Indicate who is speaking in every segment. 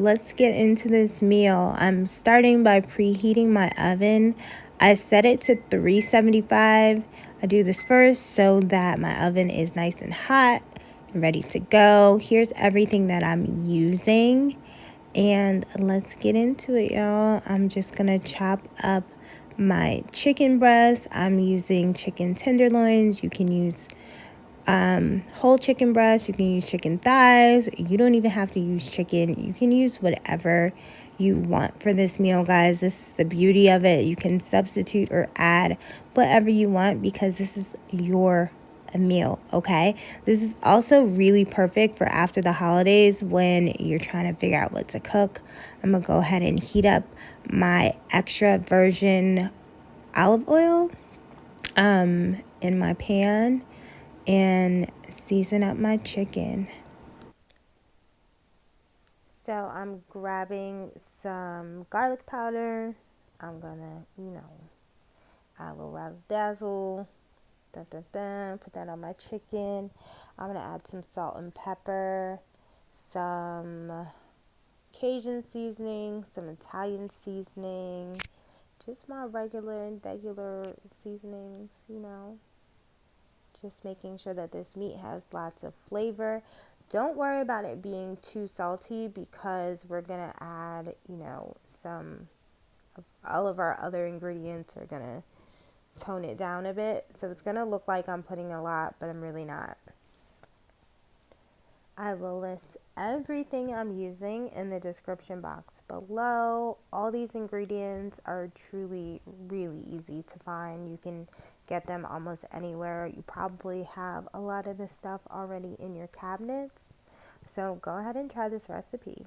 Speaker 1: let's get into this meal. I'm starting by preheating my oven. I set it to 375. I do this first so that my oven is nice and hot and ready to go. Here's everything that I'm using, and let's get into it, y'all. I'm just gonna chop up my chicken breast. I'm using chicken tenderloins. You can use whole chicken breast, you can use chicken thighs, you don't even have to use chicken. You can use whatever you want for this meal, guys. This is the beauty of it. You can substitute or add whatever you want because this is your meal, okay? This is also really perfect for after the holidays when you're trying to figure out what to cook. I'm gonna go ahead and heat up my extra virgin olive oil in my pan and season up my chicken. So I'm grabbing some garlic powder. I'm gonna, add a little razzle dazzle. Put that on my chicken. I'm gonna add some salt and pepper, some Cajun seasoning, some Italian seasoning, just my regular and regular seasonings, Just making sure that this meat has lots of flavor. Don't worry about it being too salty because we're going to add, some of all of our other ingredients are going to tone it down a bit. So it's going to look like I'm putting a lot, but I'm really not. I will list everything I'm using in the description box below. All these ingredients are truly really easy to find. You can get them almost anywhere. You probably have a lot of this stuff already in your cabinets. So go ahead and try this recipe.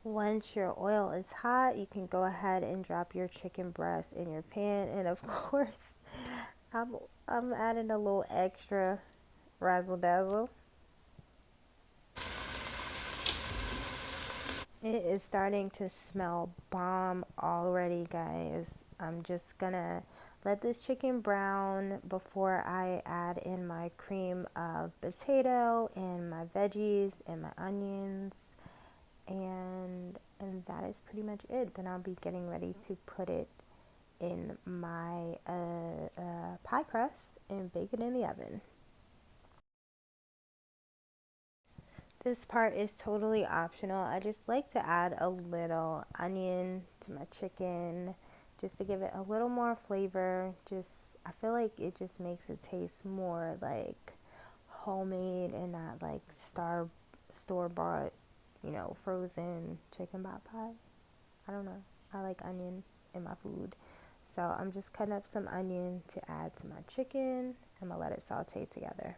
Speaker 1: Once your oil is hot, you can go ahead and drop your chicken breast in your pan. And of course, I'm adding a little extra razzle dazzle. It is starting to smell bomb already, guys. I'm just gonna let this chicken brown before I add in my cream of potato and my veggies and my onions. And that is pretty much it. Then I'll be getting ready to put it in my pie crust and bake it in the oven. This part is totally optional. I just like to add a little onion to my chicken just to give it a little more flavor. I feel like it just makes it taste more like homemade and not like store-bought, frozen chicken pot pie. I don't know. I like onion in my food. So I'm just cutting up some onion to add to my chicken. I'm going to let it saute together.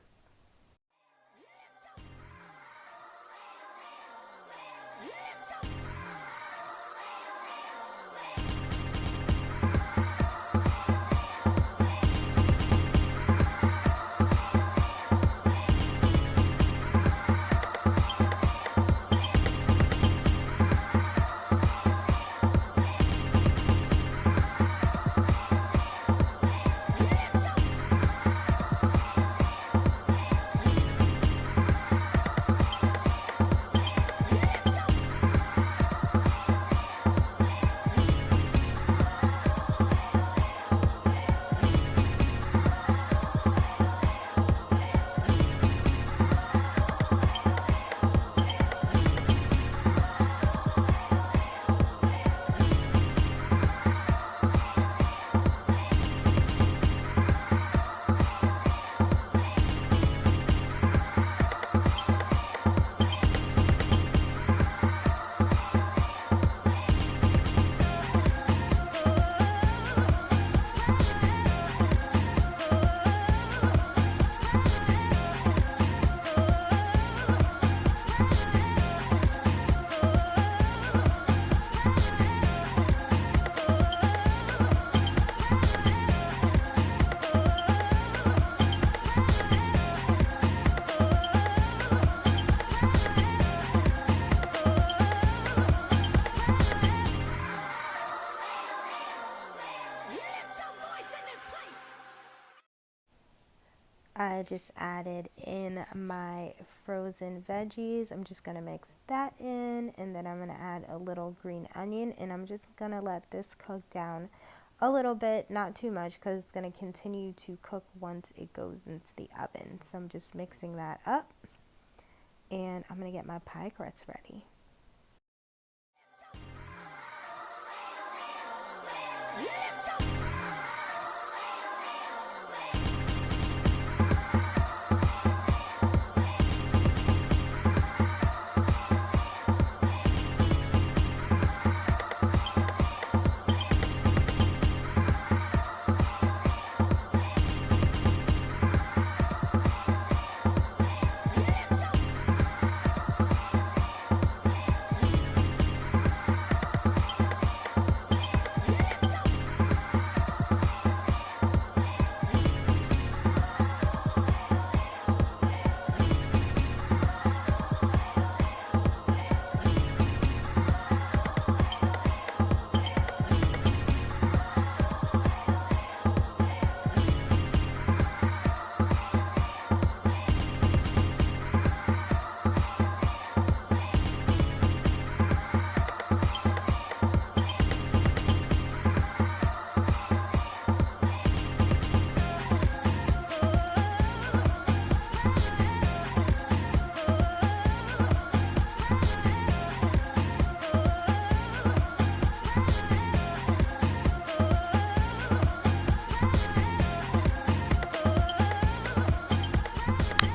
Speaker 1: I just added in my frozen veggies. I'm just going to mix that in, and then I'm going to add a little green onion, and I'm just going to let this cook down a little bit, not too much, because it's going to continue to cook once it goes into the oven. So I'm just mixing that up, and I'm going to get my pie crust ready.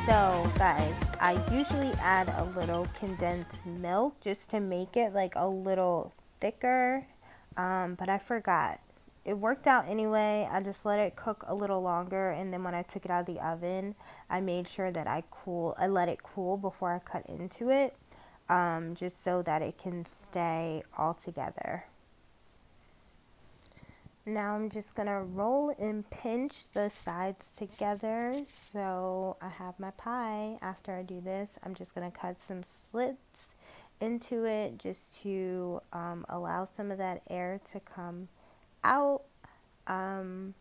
Speaker 1: So guys, I usually add a little condensed milk just to make it like a little thicker, but I forgot. It worked out anyway. I just let it cook a little longer, and then when I took it out of the oven, I made sure that I let it cool before I cut into it, just so that it can stay all together. Now I'm just going to roll and pinch the sides together. So I have my pie. After I do this, I'm just going to cut some slits into it just to allow some of that air to come out. And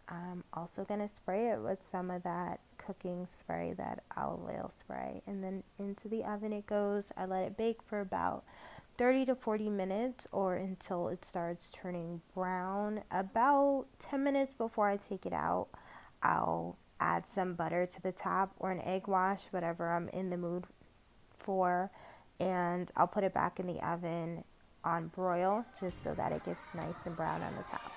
Speaker 1: I'm also going to spray it with some of that cooking spray, that olive oil spray. And then into the oven it goes. I let it bake for about 30 to 40 minutes, or until it starts turning brown. About 10 minutes before I take it out, I'll add some butter to the top, or an egg wash, whatever I'm in the mood for, and I'll put it back in the oven on broil just so that it gets nice and brown on the top.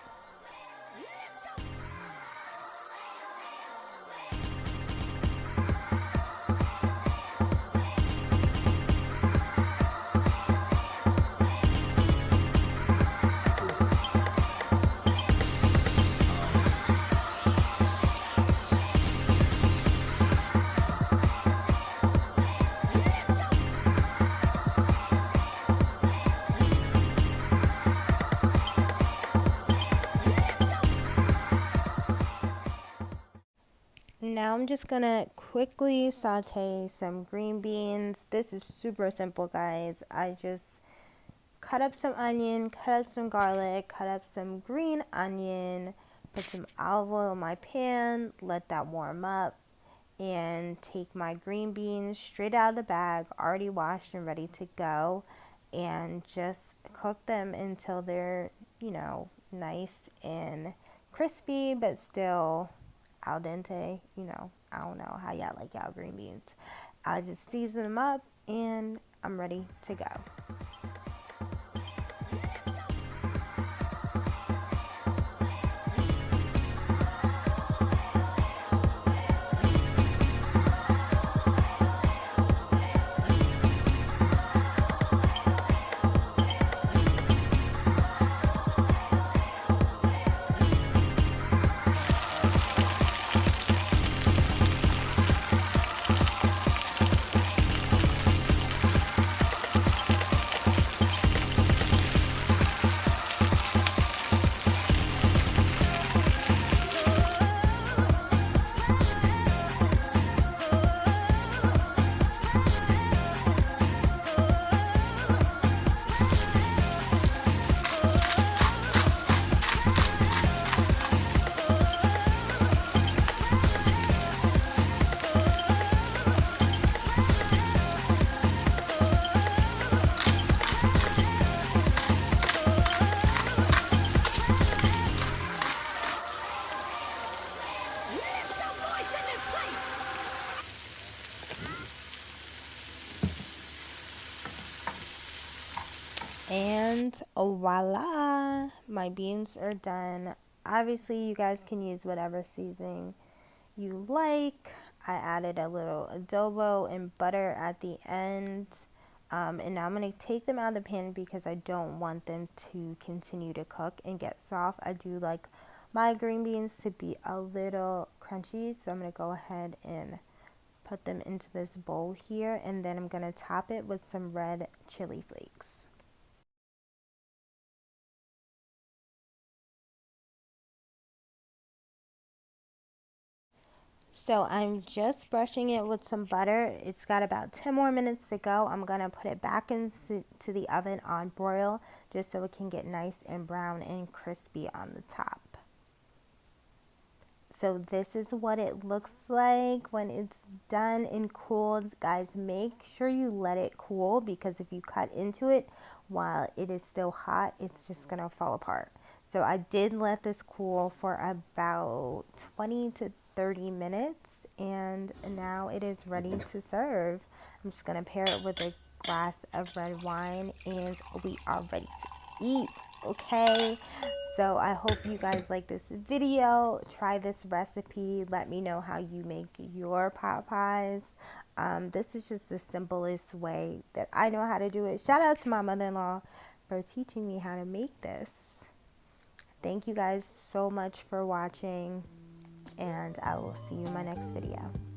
Speaker 1: Now I'm just gonna quickly saute some green beans. This is super simple, guys. I just cut up some onion, cut up some garlic, cut up some green onion, put some olive oil in my pan, let that warm up, and take my green beans straight out of the bag, already washed and ready to go, and just cook them until they're, nice and crispy, but still al dente. I don't know how y'all like y'all green beans. I'll just season them up, and I'm ready to go. And voila, my beans are done. Obviously, you guys can use whatever seasoning you like. I added a little adobo and butter at the end. And now I'm going to take them out of the pan because I don't want them to continue to cook and get soft. I do like my green beans to be a little crunchy, so I'm going to go ahead and put them into this bowl here, and then I'm going to top it with some red chili flakes. So I'm just brushing it with some butter. It's got about 10 more minutes to go. I'm going to put it back into the oven on broil just so it can get nice and brown and crispy on the top. So this is what it looks like when it's done and cooled. Guys, make sure you let it cool, because if you cut into it while it is still hot, it's just gonna fall apart. So I did let this cool for about 20 to 30 minutes, and now it is ready to serve. I'm just gonna pair it with a glass of red wine, and we are ready to eat. Okay, so I hope you guys like this video. Try this recipe. Let me know how you make your pot pies. This is just the simplest way that I know how to do it. Shout out to my mother-in-law for teaching me how to make this. Thank you guys so much for watching, and I will see you in my next video.